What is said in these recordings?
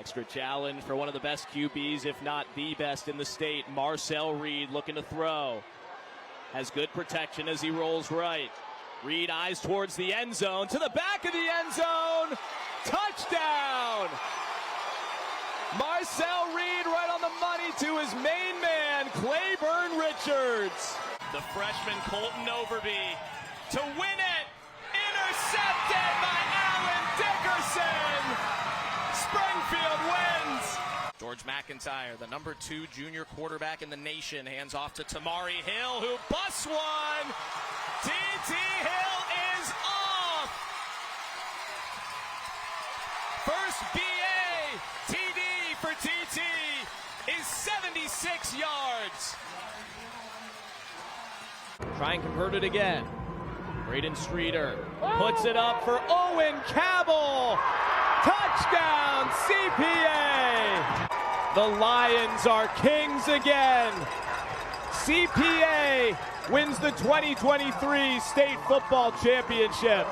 Extra challenge for one of the best QBs, if not the best in the state. Marcel Reed looking to throw. Has good protection as he rolls right. Reed eyes towards the end zone, to the back of the end zone. Touchdown! Marcel Reed right on the money to his main man, Claiborne Richards. The freshman Colton Overby to win it. Intercepted by Alan Dickerson. Springfield wins. George McIntyre, the number 2 junior quarterback in the nation, hands off to Tamari Hill, who busts one. T.T. Hill is off. First BA TD for T.T. is 76 yards. Try and convert it again. Braden Streeter puts it up for Owen Cabell. Touchdown, CPA! The Lions are kings again. CPA wins the 2023 state football championship.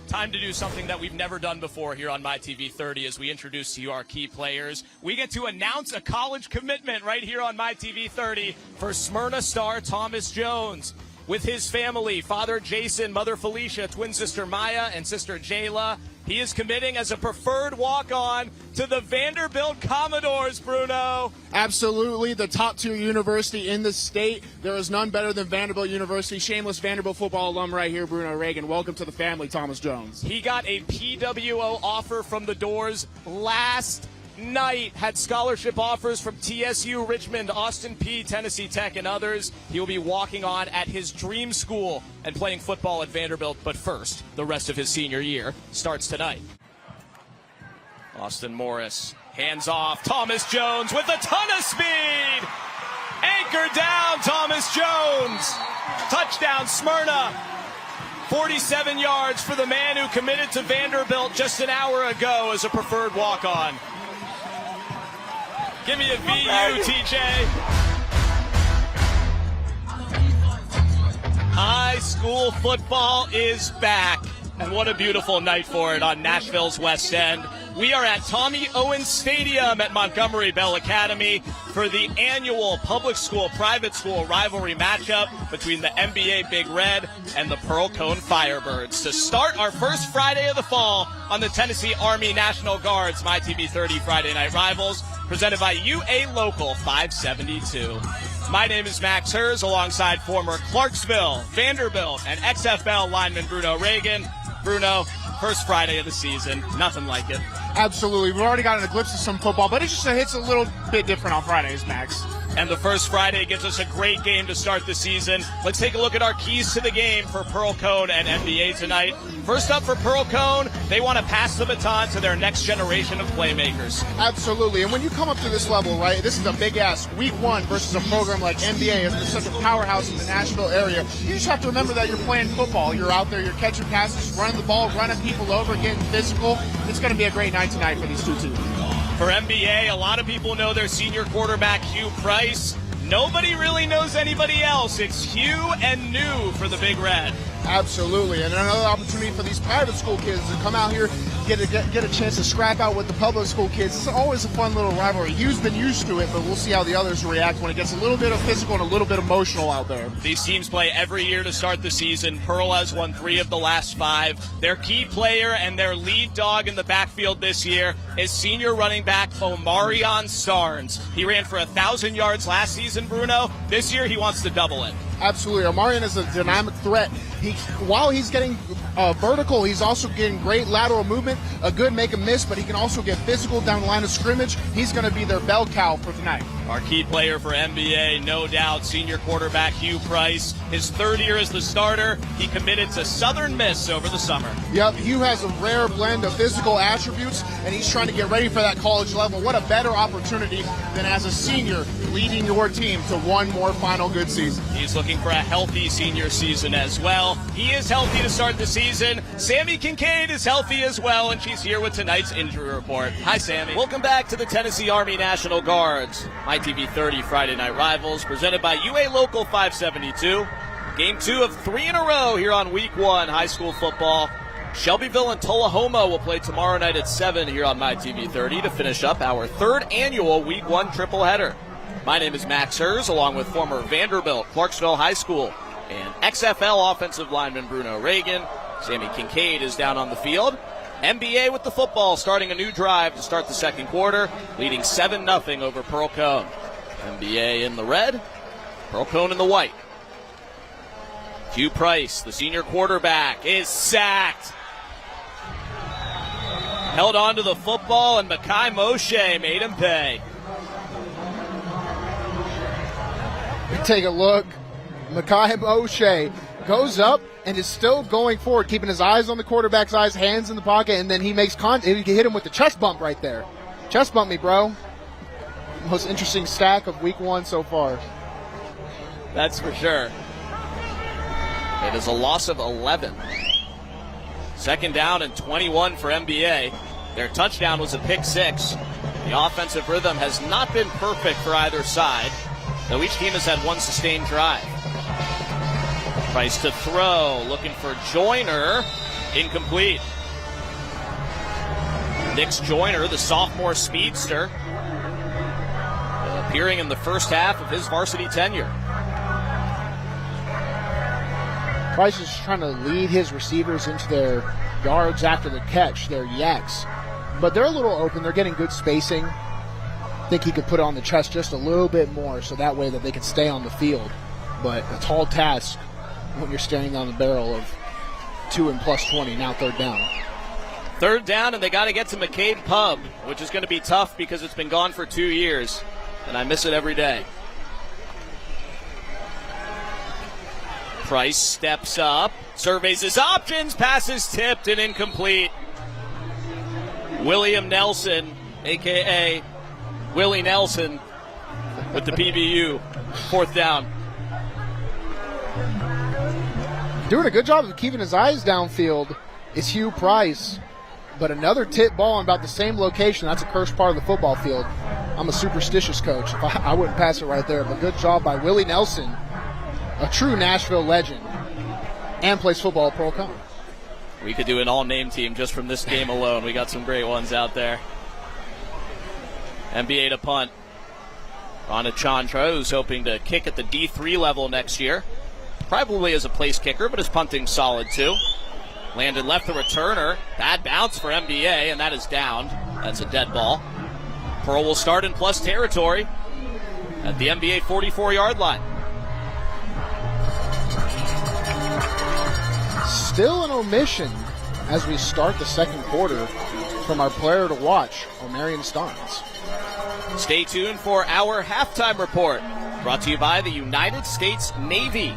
Time to do something that we've never done before here on MyTV30 as we introduce to you our key players. We get to announce a college commitment right here on MyTV30 for Smyrna star Thomas Jones. With his family, father Jason, mother Felicia, twin sister Maya, and sister Jayla, he is committing as a preferred walk-on to the Vanderbilt Commodores, Bruno. Absolutely, the top tier university in the state. There is none better than Vanderbilt University. Shameless Vanderbilt football alum right here, Bruno Reagan. Welcome to the family, Thomas Jones. He got a PWO offer from the Doors last night, had scholarship offers from TSU, Richmond, Austin Peay, Tennessee Tech, and others. He will be walking on at his dream school and playing football at Vanderbilt. But first, the rest of his senior year starts tonight. Austin Morris, hands off. Thomas Jones with a ton of speed. Anchor down, Thomas Jones. Touchdown, Smyrna. 47 yards for the man who committed to Vanderbilt just an hour ago as a preferred walk-on. Give me a VU, TJ. High school football is back, and what a beautiful night for it on Nashville's West End. We are at Tommy Owens Stadium at Montgomery Bell Academy for the annual public school-private school rivalry matchup between the NBA Big Red and the Pearl-Cohn Firebirds. To start our first Friday of the fall on the Tennessee Army National Guard's MyTV30 Friday Night Rivals, presented by UA Local 572. My name is Max Herz, alongside former Clarksville, Vanderbilt, and XFL lineman Bruno Reagan. Bruno, first Friday of the season, nothing like it. Absolutely. We've already got an glimpse of some football, but it just hits a little bit different on Fridays, Max. And the first Friday gives us a great game to start the season. Let's take a look at our keys to the game for Pearl-Cohn and NBA tonight. First up for Pearl-Cohn, they want to pass the baton to their next generation of playmakers. Absolutely. And when you come up to this level, right, this is a big ask. Week 1 versus a program like NBA, is such a powerhouse in the Nashville area. You just have to remember that you're playing football. You're out there, you're catching passes, running the ball, running people over, getting physical. It's going to be a great night tonight for these two teams. For NBA, a lot of people know their senior quarterback, Hugh Price. Nobody really knows anybody else. It's Hugh and New for the Big Red. Absolutely, and another opportunity for these private school kids to come out here, get a chance to scrap out with the public school kids. It's always a fun little rivalry. Hugh's been used to it, but we'll see how the others react when it gets a little bit of physical and a little bit emotional out there. These teams play every year to start the season. Pearl has won 3 of the last 5. Their key player and their lead dog in the backfield this year is senior running back Omarion Starnes. He ran for 1,000 yards last season, Bruno. This year he wants to double it. Absolutely. Omarion is a dynamic threat. While he's getting vertical, he's also getting great lateral movement, a good make and miss, but he can also get physical down the line of scrimmage. He's going to be their bell cow for tonight. Our key player for NBA, no doubt, senior quarterback Hugh Price. His 3rd year as the starter, he committed to Southern Miss over the summer. Yep, Hugh has a rare blend of physical attributes, and he's trying to get ready for that college level. What a better opportunity than as a senior leading your team to one more final good season. He's looking for a healthy senior season as well. He is healthy to start the season. Sammy Kincaid is healthy as well, and she's here with tonight's injury report. Hi, Sammy. Welcome back to the Tennessee Army National Guards. MyTV30 Friday Night Rivals, presented by UA Local 572. Game 2 of 3 in a row here on Week 1 high school football. Shelbyville and Tullahoma will play tomorrow night at 7 here on MyTV30 to finish up our third annual Week 1 tripleheader. My name is Max Herz, along with former Vanderbilt, Clarksville High School, and XFL offensive lineman Bruno Reagan. Sammy Kincaid is down on the field. NBA with the football starting a new drive to start the second quarter, leading 7-0 over Pearl-Cohn. NBA in the red, Pearl-Cohn in the white. Hugh Price, the senior quarterback, is sacked. Held on to the football, and Mekhi Moshe made him pay. Take a look. Mekhi Moshe goes up and is still going forward, keeping his eyes on the quarterback's eyes, hands in the pocket, and then he makes contact. He hit him with the chest bump right there. Chest bump me, bro. Most interesting stack of Week 1 so far. That's for sure. It is a loss of 11. Second down and 21 for NBA. Their touchdown was a pick 6. The offensive rhythm has not been perfect for either side, though each team has had one sustained drive. Price to throw, looking for Joyner, incomplete. Nick's Joyner, the sophomore speedster, appearing in the first half of his varsity tenure. Price is trying to lead his receivers into their yards after the catch, their yaks. But they're a little open. They're getting good spacing. I think he could put it on the chest just a little bit more so that way that they can stay on the field. But a tall task when you're staring down the barrel of 2 and plus 20, now third down. Third down, and they got to get to McCabe Pub, which is going to be tough because it's been gone for 2 years, and I miss it every day. Price steps up, surveys his options, passes tipped and incomplete. William Nelson, a.k.a. Willie Nelson, with the PBU. Fourth down. Doing a good job of keeping his eyes downfield is Hugh Price. But another tip ball in about the same location. That's a cursed part of the football field. I'm a superstitious coach. I wouldn't pass it right there. But good job by Willie Nelson, a true Nashville legend, and plays football at Pearl-Cohn. We could do an all-name team just from this game alone. We got some great ones out there. NBA to punt. Rana Chandra, who's hoping to kick at the D3 level next year. Probably as a place kicker, but his punting's solid too. Landed left the returner. Bad bounce for NBA, and that is down. That's a dead ball. Pearl will start in plus territory at the NBA 44-yard line. Still an omission as we start the second quarter from our player to watch, Omarion Starnes. Stay tuned for our halftime report, brought to you by the United States Navy.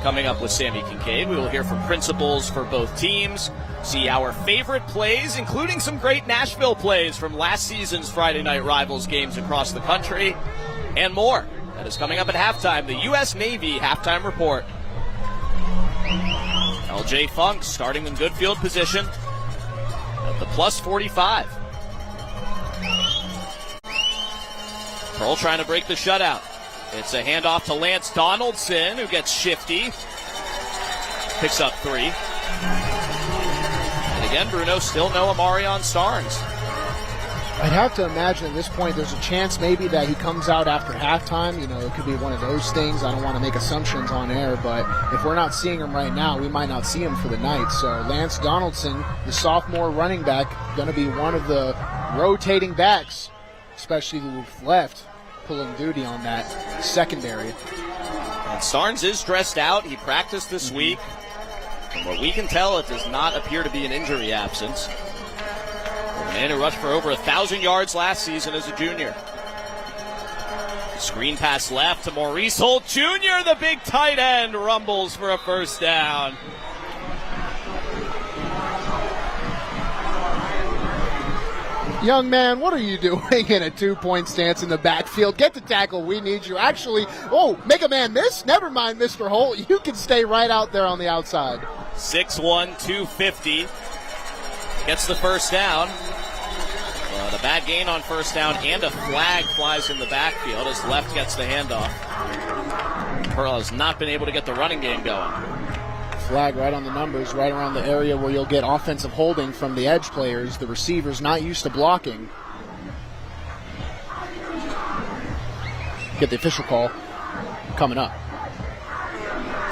Coming up with Sammy Kincaid, we will hear from principals for both teams, see our favorite plays, including some great Nashville plays from last season's Friday Night Rivals games across the country, and more. That is coming up at halftime, the U.S. Navy halftime report. LJ Funk starting in good field position at the plus 45. Pearl trying to break the shutout. It's a handoff to Lance Donaldson, who gets shifty. Picks up 3. And again, Bruno, still no Omarion Starnes. I'd have to imagine at this point there's a chance maybe that he comes out after halftime. You know, it could be one of those things. I don't want to make assumptions on air, but if we're not seeing him right now, we might not see him for the night. So Lance Donaldson, the sophomore running back, going to be one of the rotating backs, especially with left, pulling duty on that secondary. And Starnes is dressed out. He practiced this week. From what we can tell, it does not appear to be an injury absence. The man who rushed for over 1,000 yards last season as a junior. Screen pass left to Maurice Holt Jr., the big tight end, rumbles for a first down. Young man, what are you doing in a two-point stance in the backfield? Get the tackle. We need you. Actually, make a man miss? Never mind, Mr. Holt. You can stay right out there on the outside. 6'1", 250. Gets the first down. A bad gain on first down, and a flag flies in the backfield as left gets the handoff. Pearl has not been able to get the running game going. Flag right on the numbers, right around the area where you'll get offensive holding from the edge players. The receivers not used to blocking. Get the official call coming up.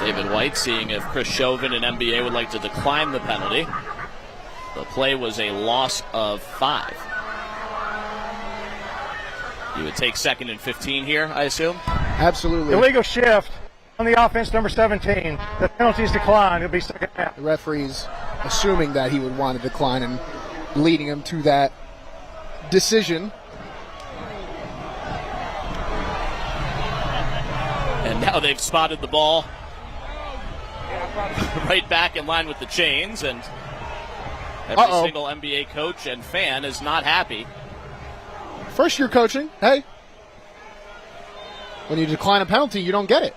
David White seeing if Chris Chauvin and NBA would like to decline the penalty. The play was a loss of 5. You would take 2nd and 15 here, I assume? Absolutely. Illegal shift on the offense, number 17. The penalty's declined. It'll be 2nd down. The referee's assuming that he would want to decline and leading him to that decision. And now they've spotted the ball right back in line with the chains, and every single NBA coach and fan is not happy. First year coaching, hey, when you decline a penalty, you don't get it.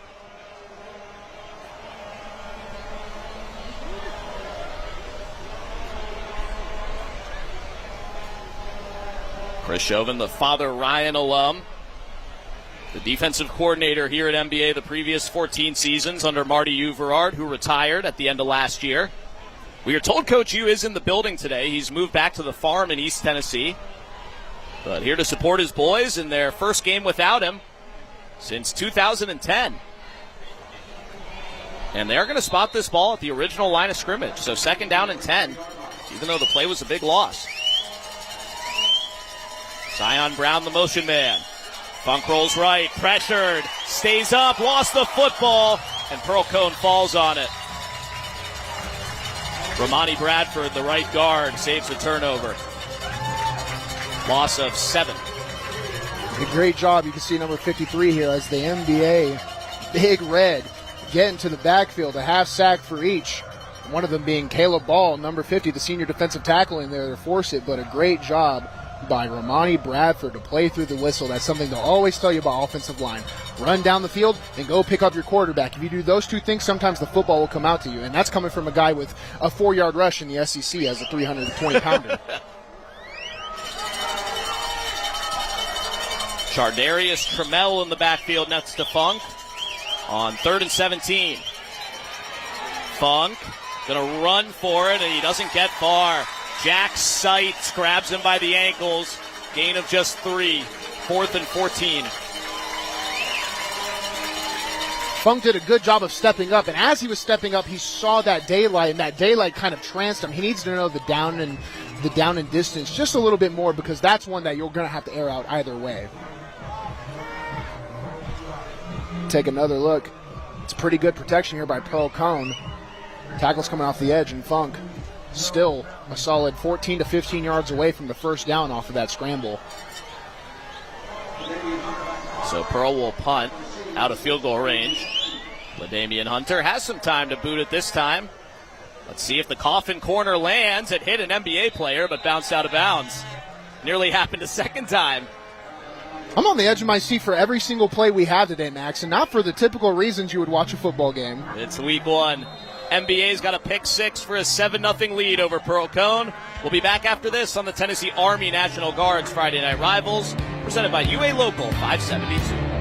Chris Chauvin, the Father Ryan alum, the defensive coordinator here at NBA the previous 14 seasons under Marty Uverard, who retired at the end of last year. We are told Coach U is in the building today. He's moved back to the farm in East Tennessee, but here to support his boys in their first game without him since 2010. And they're going to spot this ball at the original line of scrimmage. So 2nd down and 10, even though the play was a big loss. Zion Brown, the motion man. Funk rolls right, pressured, stays up, lost the football, and Pearl-Cohn falls on it. Ramani Bradford, the right guard, saves the turnover. Loss of 7. A great job. You can see number 53 here as the NBA Big Red get into the backfield, a half sack for each. One of them being Caleb Ball, number 50, the senior defensive tackle in there to force it, but a great job by Ramani Bradford to play through the whistle. That's something they'll always tell you about offensive line. Run down the field and go pick up your quarterback. If you do those two things, sometimes the football will come out to you, and that's coming from a guy with a 4-yard rush in the SEC as a 320-pounder. Chardarius Trammell in the backfield next to Funk on 3rd and 17. Funk going to run for it, and he doesn't get far. Jack Seitz grabs him by the ankles. Gain of just 3. 4th and 14. Funk did a good job of stepping up, and as he was stepping up, he saw that daylight, and that daylight kind of tranced him. He needs to know the down and distance just a little bit more, because that's one that you're going to have to air out either way. Take another look. It's pretty good protection here by Pearl-Cohn. Tackle's coming off the edge, and Funk still a solid 14 to 15 yards away from the first down off of that scramble. So Pearl will punt out of field goal range. LaDamian Hunter has some time to boot it this time. Let's see if the coffin corner lands. It hit an NBA player, but bounced out of bounds. Nearly happened a second time. I'm on the edge of my seat for every single play we have today, Max, and not for the typical reasons you would watch a football game. It's week 1. NBA's got a pick 6 for a 7-0 lead over Pearl-Cohn. We'll be back after this on the Tennessee Army National Guard's Friday Night Rivals, presented by UA Local 572.